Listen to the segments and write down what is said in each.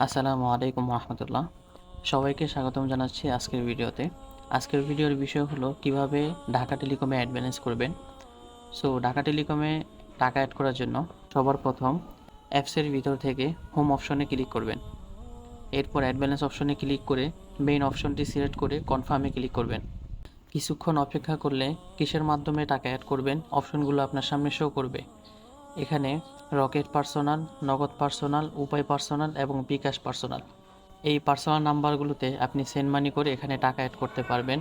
আসসালামু আলাইকুম রহমতুল্লাহ। সবাইকে স্বাগতম জানাচ্ছি আজকের ভিডিওতে। আজকের ভিডিওর বিষয় হলো কিভাবে ঢাকা টেলিকমে অ্যাড ব্যালেন্স করবেন। সো ঢাকা টেলিকমে টাকা অ্যাড করার জন্য সবার প্রথম অ্যাপসের ভিতর থেকে হোম অপশনে ক্লিক করবেন। এরপর অ্যাড ব্যালেন্স অপশনে ক্লিক করে মেইন অপশনটি সিলেক্ট করে কনফার্মে ক্লিক করবেন। কিছুক্ষণ অপেক্ষা করলে কিসের মাধ্যমে টাকা অ্যাড করবেন অপশনগুলো আপনার সামনে শো করবে। এখানে রকেট পার্সোনাল, নগদ পার্সোনাল, উপায় পার্সোনাল এবং বিকাশ পার্সোনাল, এই পার্সোনাল নাম্বারগুলোতে আপনি সেন্ড মানি করে এখানে টাকা অ্যাড করতে পারবেন।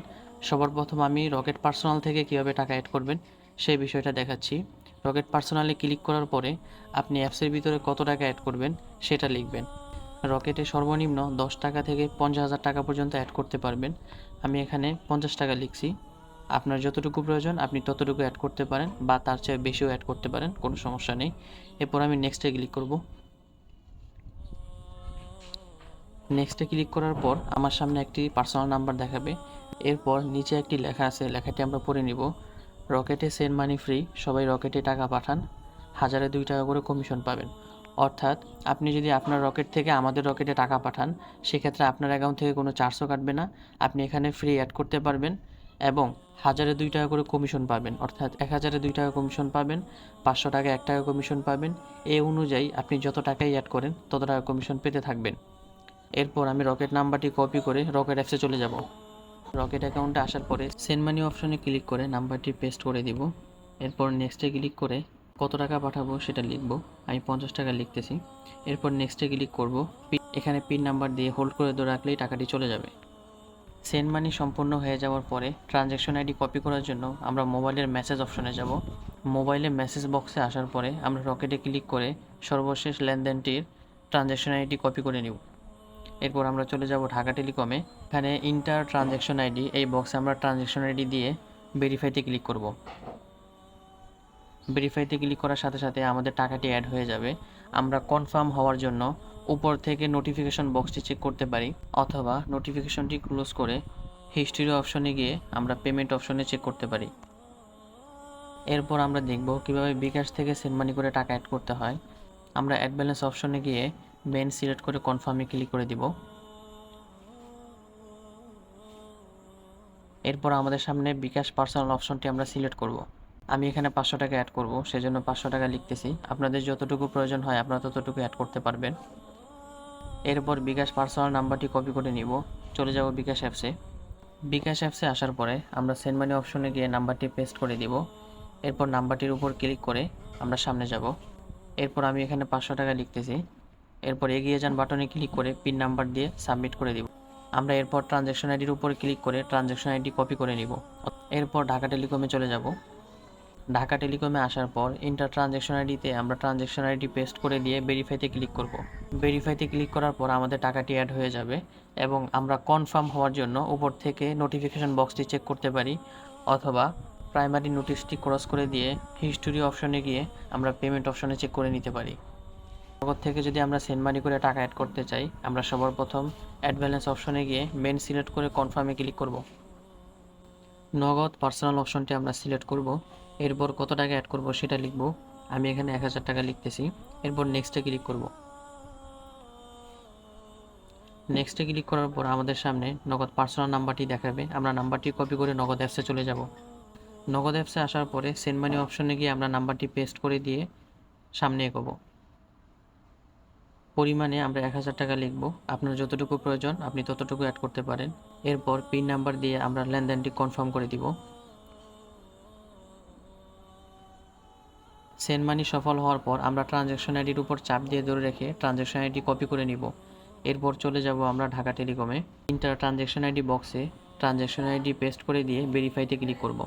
সবার প্রথম আমি রকেট পার্সোনাল থেকে কিভাবে টাকা অ্যাড করবেন সেই বিষয়টা দেখাচ্ছি। রকেট পার্সোনালে ক্লিক করার পরে আপনি অ্যাপসের ভিতরে কত টাকা অ্যাড করবেন সেটা লিখবেন। রকেটে সর্বনিম্ন 10 টাকা থেকে 50,000 টাকা পর্যন্ত অ্যাড করতে পারবেন। আমি এখানে 50 টাকা লিখছি। আপনার যতটুকু প্রয়োজন আপনি ততটুকু অ্যাড করতে পারেন বা তার চেয়ে বেশিও অ্যাড করতে পারেন, কোনো সমস্যা নেই। এরপর আমি নেক্সটে ক্লিক করব। নেক্সটে ক্লিক করার পর আমার সামনে একটি পার্সোনাল নাম্বার দেখাবে। এরপর নিচে একটি লেখা আছে, লেখাটি আমরা পড়ে নিব। রকেটে সেন্ড মানি ফ্রি, সবাই রকেটে টাকা পাঠান, 1002 টাকা করে কমিশন পাবেন। অর্থাৎ আপনি যদি আপনার রকেট থেকে আমাদের রকেটে টাকা পাঠান সেক্ষেত্রে আপনার অ্যাকাউন্ট থেকে কোনো চার্জও কাটবে না। আপনি এখানে ফ্রি অ্যাড করতে পারবেন এবং 1002 টাকা করে কমিশন পাবেন। অর্থাৎ 1002 টাকা কমিশন পাবেন, 500 টাকা 1 টাকা কমিশন পাবেন। এই অনুযায়ী আপনি যত টাকাই অ্যাড করেন তত টাকা কমিশন পেতে থাকবেন। এরপর আমি রকেট নাম্বারটি কপি করে রকেট অ্যাপসে চলে যাব। রকেট অ্যাকাউন্টে আসার পরে সেন্ড মানি অপশনে ক্লিক করে নাম্বারটি পেস্ট করে দিব। এরপর নেক্সটে ক্লিক করে কত টাকা পাঠাবো সেটা লিখব। আমি 50 টাকা লিখতেছি। এরপর নেক্সটে ক্লিক করব। এখানে পিন নাম্বার দিয়ে হোল্ড করে ধরে রাখলেই টাকাটি চলে যাবে। সেন্ড মানি সম্পূর্ণ হয়ে যাওয়ার পরে ট্রানজ্যাকশন আইডি কপি করার জন্য আমরা মোবাইলের মেসেজ অপশনে যাব। মোবাইলে মেসেজ বক্সে আসার পরে আমরা রকেটে ক্লিক করে সর্বশেষ লেনদেনটির ট্রানজ্যাকশন আইডি কপি করে নিব। এরপর আমরা চলে যাব ঢাকা টেলিকমে। এখানে ইন্টার ট্রানজ্যাকশন আইডি, এই বক্সে আমরা ট্রানজ্যাকশন আইডি দিয়ে ভেরিফাইতে ক্লিক করব। ভেরিফাইতে ক্লিক করার সাথে সাথে আমাদের টাকাটি অ্যাড হয়ে যাবে। আমরা কনফার্ম হওয়ার জন্য উপর থেকে নোটিফিকেশন বক্সটি চেক করতে পারি অথবা নোটিফিকেশনটি ক্লোজ করে হিস্ট্রি অপশনে গিয়ে আমরা পেমেন্ট অপশনে চেক করতে পারি। এরপর আমরা দেখব কিভাবে বিকাশ থেকে সেন্ড মানি করে টাকা অ্যাড করতে হয়। আমরা অ্যাড ব্যালেন্স অপশনে গিয়ে মেন সিলেক্ট করে কনফার্মে ক্লিক করে দিব। এরপর আমাদের সামনে বিকাশ পার্সোনাল অপশনটি আমরা সিলেক্ট করব। আমি এখানে 500 টাকা অ্যাড করব, সেজন্য 500 টাকা লিখতেছি। আপনাদের যতটুকু প্রয়োজন হয় আপনারা ততটুকু অ্যাড করতে পারবেন। এরপর বিকাশ পার্সোনাল নাম্বারটি কপি করে নিব। চলে যাব বিকাশ অ্যাপসে। বিকাশ অ্যাপসে আসার পরে আমরা সেন্ড মানি অপশনে গিয়ে নাম্বারটি পেস্ট করে দিব। এরপর নাম্বারটির উপর ক্লিক করে আমরা সামনে যাব। এরপর আমি এখানে 500 টাকা লিখতেছি। এরপর এগিয়ে যান বাটনে ক্লিক করে পিন নাম্বার দিয়ে সাবমিট করে দিব। আমরা এরপর ট্রানজ্যাকশন আইডির উপর ক্লিক করে ট্রানজ্যাকশন আইডি কপি করে নিব। এরপর ঢাকা টেলিকমে চলে যাব। ঢাকা টেলিকমে আসার পর ইন্টার ট্রানজ্যাকশন আইডিতে আমরা ট্রানজ্যাকশন আইডি পেস্ট করে দিয়ে ভেরিফাইতে ক্লিক করব। ভেরিফাইতে ক্লিক করার পর আমাদের টাকাটি অ্যাড হয়ে যাবে এবং আমরা কনফার্ম হওয়ার জন্য উপর থেকে নোটিফিকেশন বক্সটি চেক করতে পারি অথবা প্রাইমারি নোটিশটি ক্রস করে দিয়ে হিস্টোরি অপশনে গিয়ে আমরা পেমেন্ট অপশনে চেক করে নিতে পারি। নগদ থেকে যদি আমরা সেন্ড মানি করে টাকা অ্যাড করতে চাই আমরা সবার প্রথম অ্যাড ব্যালেন্স অপশনে গিয়ে মেন সিলেক্ট করে কনফার্মে ক্লিক করব। নগদ পার্সোনাল অপশনটি আমরা সিলেক্ট করব। এরপর কত টাকা অ্যাড করব সেটা লিখব। আমি এখানে 1000 টাকা লিখতেছি। এরপর নেক্সটে ক্লিক করব। নেক্সটে ক্লিক করার পর আমাদের সামনে নগদ পার্সোনাল নাম্বারটি দেখাবে। আমরা নাম্বারটি কপি করে নগদ অ্যাপসে চলে যাব। নগদ অ্যাপসে আসার পরে সেন্ড মানি অপশনে গিয়ে আমরা নাম্বারটি পেস্ট করে দিয়ে সামনে এগোবো। পরিমাণে আমরা 1000 টাকা লিখব। আপনার যতটুকু প্রয়োজন আপনি ততটুকু অ্যাড করতে পারেন। এরপর পিন নাম্বার দিয়ে আমরা লেনদেনটি কনফার্ম করে দিব। সেন্ড মানি সফল হওয়ার পর আমরা ট্রানজ্যাকশন আইডির উপর চাপ দিয়ে ধরে রেখে ট্রানজ্যাকশন আইডি কপি করে নিব। এরপর চলে যাব আমরা ঢাকা টেলিকমে। ইন্টার ট্রানজ্যাকশন আইডি বক্সে ট্রানজ্যাকশন আইডি পেস্ট করে দিয়ে ভেরিফাইতে ক্লিক করব।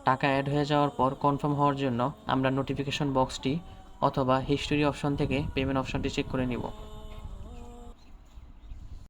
টাকা অ্যাড হয়ে যাওয়ার পর কনফার্ম হওয়ার জন্য আমরা নোটিফিকেশন বক্সটি অথবা হিস্টোরি অপশন থেকে পেমেন্ট অপশনটি চেক করে নিব।